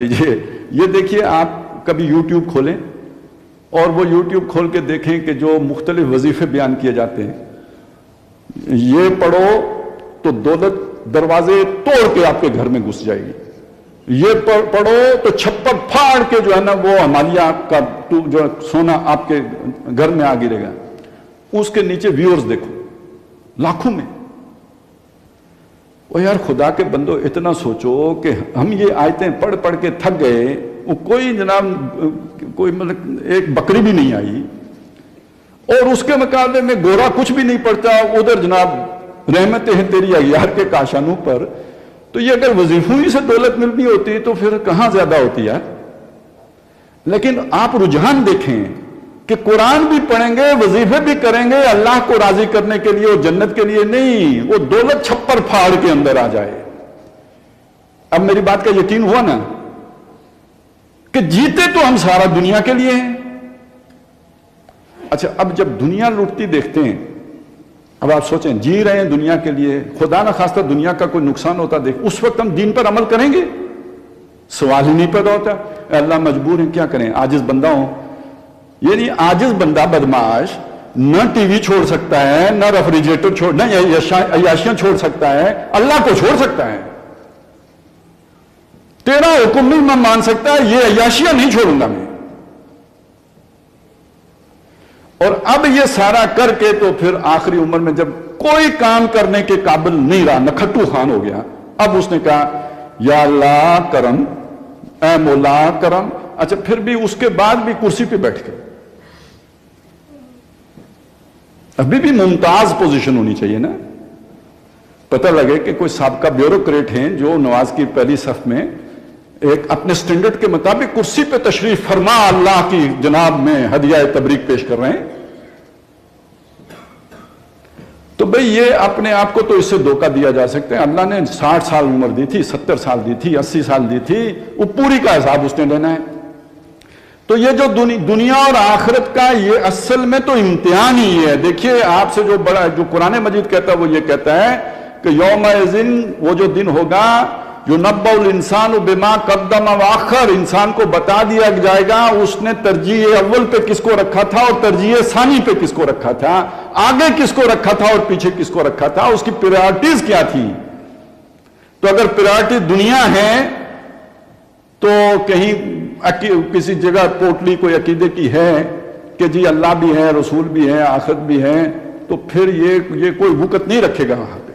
ये देखिए, आप कभी YouTube खोलें और वो YouTube खोल के देखें कि जो मुख्तलिफ वजीफे बयान किए जाते हैं, ये पढ़ो तो दौलत दरवाजे तोड़ के आपके घर में घुस जाएगी। ये पढ़ो तो छप्पर फाड़ के जो है ना वो हमालिया का जो सोना आपके घर में आ गिरेगा। उसके नीचे व्यूअर्स देखो लाखों में। ओ यार, खुदा के बंदो, इतना सोचो कि हम ये आयतें पढ़ पढ़ के थक गए, वो कोई जनाब कोई मतलब एक बकरी भी नहीं आई, और उसके मुकाबले में गोरा कुछ भी नहीं पड़ता, उधर जनाब रहमतें हैं तेरी अगियार के काशानों पर। तो ये अगर वजीफों ही से दौलत मिलनी होती तो फिर कहां ज्यादा होती यार। लेकिन आप रुझान देखें कि कुरान भी पढ़ेंगे, वजीफे भी करेंगे अल्लाह को राजी करने के लिए और जन्नत के लिए नहीं, वो दौलत छप्पर फाड़ के अंदर आ जाए। अब मेरी बात का यकीन हुआ ना कि जीते तो हम सारा दुनिया के लिए हैं। अच्छा, अब जब दुनिया लुटती देखते हैं, अब आप सोचें जी रहे हैं दुनिया के लिए, खुदा ना खास्ता दुनिया का कोई नुकसान होता देख, उस वक्त हम दीन पर अमल करेंगे? सवाल ही नहीं पैदा होता। अल्लाह मजबूर है, क्या करें, आजिज बंदा हूं। यानी आजिज बंदा बदमाश न टीवी छोड़ सकता है, न रेफ्रिजरेटर छोड़, न अय्याशियां छोड़ सकता है, अल्लाह को छोड़ सकता है। तेरा हुक्म नहीं मैं मान सकता, ये अय्याशियां नहीं छोड़ूंगा मैं। और अब ये सारा करके तो फिर आखिरी उम्र में जब कोई काम करने के काबिल नहीं रहा, नखट्टू खान हो गया, अब उसने कहा या अल्लाह करम, ऐ मौला करम। अच्छा, फिर भी उसके बाद भी कुर्सी पे बैठ गए। अभी भी मुमताज पोजीशन होनी चाहिए ना। पता लगे कि कोई साबका ब्यूरोक्रेट हैं जो नवाज की पहली सफ में एक अपने स्टैंडर्ड के मुताबिक कुर्सी पे तशरीफ फरमा अल्लाह की जनाब में हदिया तबरीक पेश कर रहे हैं। तो भाई ये अपने आप को तो इससे धोखा दिया जा सकता है। अल्लाह ने 60 साल उम्र दी थी, 70 साल दी थी, 80 साल दी थी, वो पूरी का हिसाब उसने लेना है। तो ये जो दुनिया और आखिरत का ये असल में तो इम्तिहान ही है। देखिए, आपसे जो बड़ा जो कुरान मजीद कहता है वो ये कहता है कि यौम-ए-ज़िन, वो जो दिन होगा, जो नब्बउल इंसान बिमा कद्दम व अख़र, इंसान को बता दिया जाएगा उसने तरजीह अव्वल पे किसको रखा था और तरजीह सानी पे किसको रखा था, आगे किसको रखा था और पीछे किसको रखा था, उसकी प्रायोरिटीज क्या थी। तो अगर प्रायोरिटी दुनिया है तो कहीं किसी जगह पोटली कोई अकीदे की है कि जी अल्लाह भी है, रसूल भी है, आखिरत भी है, तो फिर ये कोई वक़्त नहीं रखेगा वहां पे।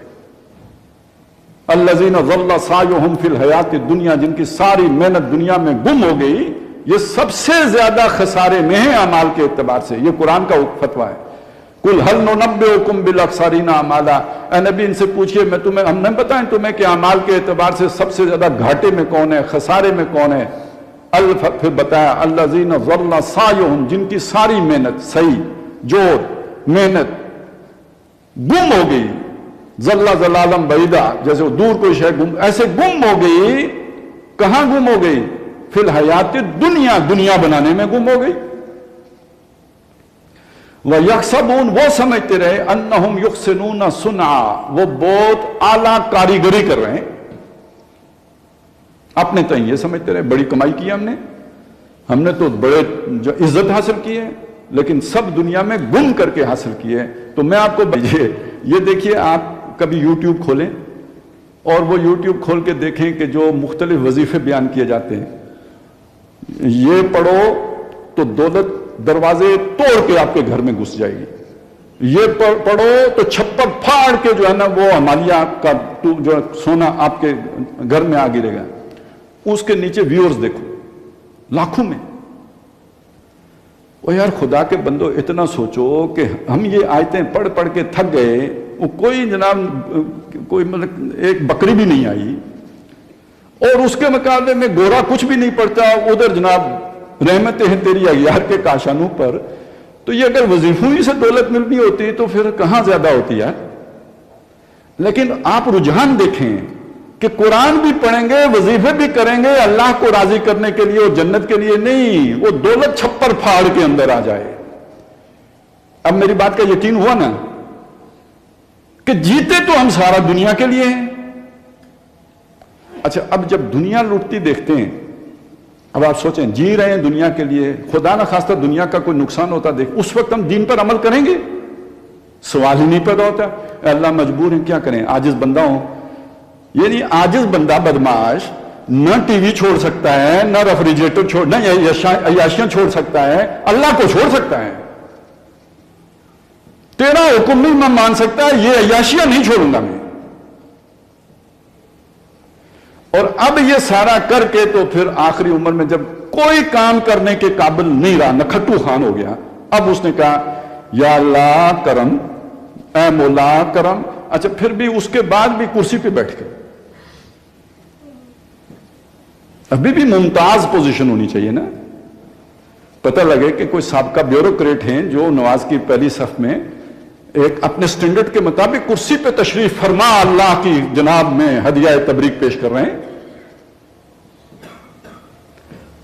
अल्लज़ीना ज़ल्ला सायुहुम फिल हयाति दुनिया, जिनकी सारी मेहनत दुनिया में गुम हो गई, ये सबसे ज्यादा खसारे में है अमाल के एतबार से। ये कुरान का फतवा है। कुल हल नुनब्बिउकुम बिल अखसरीना अमाला, ए नबी इनसे पूछिए मैं तुम्हें, हम नहीं बताएं तुम्हें कि अमाल के एतबार से सबसे ज्यादा घाटे में कौन है, खसारे में कौन है। फिर बताया अल्लज़ीना ज़ल्ला सायुहुम, जिनकी सारी मेहनत, सही जोर मेहनत गुम हो गई। जल्ला जलालम बैदा, जैसे दूर कोई शय गुम, ऐसे गुम हो गई। कहां गुम हो गई? फिल हयात दुनिया, दुनिया बनाने में गुम हो गई। वह यहसबून, वो समझते रहे, अन्नहुम युहसिनून सुन्ना, वो बहुत आला कारीगरी कर रहे हैं। अपने तो ये समझते रहे बड़ी कमाई की हमने तो बड़े जो इज्जत हासिल की है, लेकिन सब दुनिया में गुम करके हासिल की है। तो मैं आपको ये देखिए, आप कभी YouTube खोलें और वो YouTube खोल के देखें कि जो मुख्तलिफ वजीफे बयान किए जाते हैं, ये पढ़ो तो दौलत दरवाजे तोड़ के आपके घर में घुस जाएगी। ये पढ़ो तो छप्पर फाड़ के जो है ना वो हमालिया का जो सोना आपके घर में आ गिरेगा। उसके नीचे व्यूअर्स देखो लाखों में। ओ यार, खुदा के बंदो, इतना सोचो कि हम ये आयतें पढ़ पढ़ के थक गए, वो कोई जनाब कोई मतलब एक बकरी भी नहीं आई, और उसके मुकाबले में गोरा कुछ भी नहीं पड़ता, उधर जनाब रहमतें हैं तेरी अगियार के काशानों पर। तो ये अगर वजीफों ही से दौलत मिलनी होती तो फिर कहां ज्यादा होती यार। लेकिन आप रुझान देखें कि कुरान भी पढ़ेंगे, वजीफे भी करेंगे अल्लाह को राजी करने के लिए और जन्नत के लिए नहीं, वो दौलत छप्पर फाड़ के अंदर आ जाए। अब मेरी बात का यकीन हुआ ना कि जीते तो हम सारा दुनिया के लिए हैं। अच्छा, अब जब दुनिया लुटती देखते हैं, اب آپ سوچیں جی رہے ہیں دنیا کے لیے, خدا نہ خواستہ دنیا کا کوئی نقصان ہوتا دیکھ, اس وقت ہم دین پر عمل کریں گے؟ سوال ہی نہیں پیدا ہوتا. اے اللہ مجبور ہیں, کیا کریں, عاجز بندہ ہوں. یعنی عاجز بندہ بدماش نہ ٹی وی چھوڑ سکتا ہے, نہ ریفریجریٹر چھوڑ, نہ عیاشیاں چھوڑ سکتا ہے, اللہ کو چھوڑ سکتا ہے. تیرا حکم نہیں میں مان سکتا, یہ عیاشیاں نہیں چھوڑوں گا میں. اور اب یہ سارا کر کے تو پھر آخری عمر میں جب کوئی کام کرنے کے قابل نہیں رہا, نکھٹو خان ہو گیا, اب اس نے کہا یا اللہ کرم, اے مولا کرم. اچھا پھر بھی اس کے بعد بھی کرسی پہ بیٹھ کے, ابھی بھی ممتاز پوزیشن ہونی چاہیے نا. پتہ لگے کہ کوئی سابقہ بیوروکریٹ ہیں جو نواز کی پہلی صف میں ایک اپنے سٹینڈرڈ کے مطابق کرسی پہ تشریف فرما اللہ کی جناب میں ہدیہ تبریک پیش کر رہے ہیں.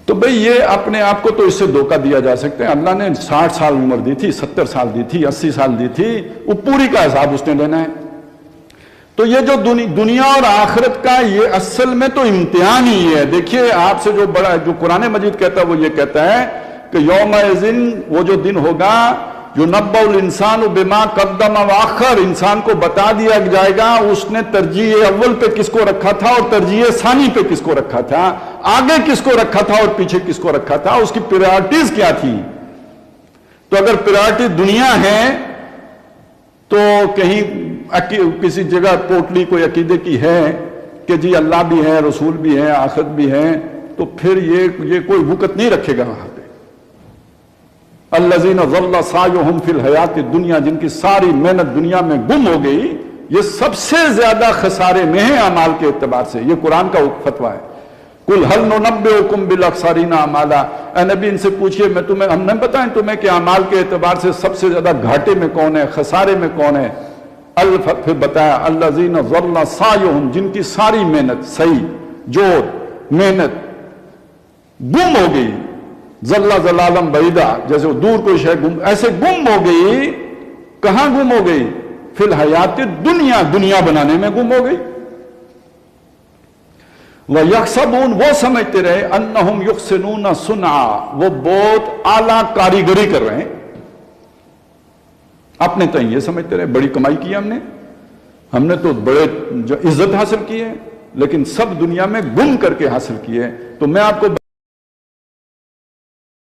تو بھئی یہ اپنے آپ کو تو اس سے دھوکہ دیا جا سکتا ہے. اللہ نے 60 سال عمر دی تھی, 70 سال دی تھی, 80 سال دی تھی, وہ پوری کا حساب اس نے لینا ہے. تو یہ جو دنیا اور آخرت کا یہ اصل میں تو امتحان ہی ہے. دیکھیے آپ سے جو بڑا, جو قرآن مجید کہتا ہے وہ یہ کہتا ہے کہ یوم اذن, وہ جو دن ہوگا, یُنَبَّأُ الْإِنسَانُ بِمَا قَدَّمَ وَأَخَّرَ, انسان کو بتا دیا جائے گا اس نے ترجیح اول پہ کس کو رکھا تھا اور ترجیح ثانی پہ کس کو رکھا تھا, آگے کس کو رکھا تھا اور پیچھے کس کو رکھا تھا, اس کی پریارٹیز کیا تھی. تو اگر پریارٹی دنیا ہے تو کہیں کسی جگہ پوٹلی کوئی عقیدے کی ہے کہ جی اللہ بھی ہے, رسول بھی ہے, آخرت بھی ہے, تو پھر یہ کوئی وقت نہیں رکھے گا وہاں پہ. الذین ضل سعیہم فی الحیات الدنیا, جن کی ساری محنت دنیا میں گم ہو گئی, یہ سب سے زیادہ خسارے میں ہیں اعمال کے اعتبار سے. یہ قرآن کا فتویٰ ہے. قل هل ننبئکم بالاخسرین اعمالا, اے نبی ان سے پوچھئے ہم نہیں بتائیں تمہیں کہ اعمال کے اعتبار سے سب سے زیادہ گھاٹے میں کون ہے, خسارے میں کون ہے. پھر بتایا الذین ضل سعیہم, جن کی ساری محنت, صحیح جوڑ محنت گم ہو گئی. ضل ضلالم بعیدا, جیسے وہ دور کوئی شے گم, ایسے گم ہو گئی. کہاں گم ہو گئی؟ فی الحیات الدنیا, دنیا بنانے میں گم ہو گئی. وَيَحْسَبُونَ, وہ سمجھتے رہے, أَنَّهُمْ يُحْسِنُونَ صُنْعًا, وہ بہت اعلیٰ کاریگری کر رہے ہیں. اپنے تئیں یہ سمجھتے رہے بڑی کمائی کی ہم نے تو بڑے جو عزت حاصل کی ہے, لیکن سب دنیا میں گم کر کے حاصل کی ہے. تو میں آپ کو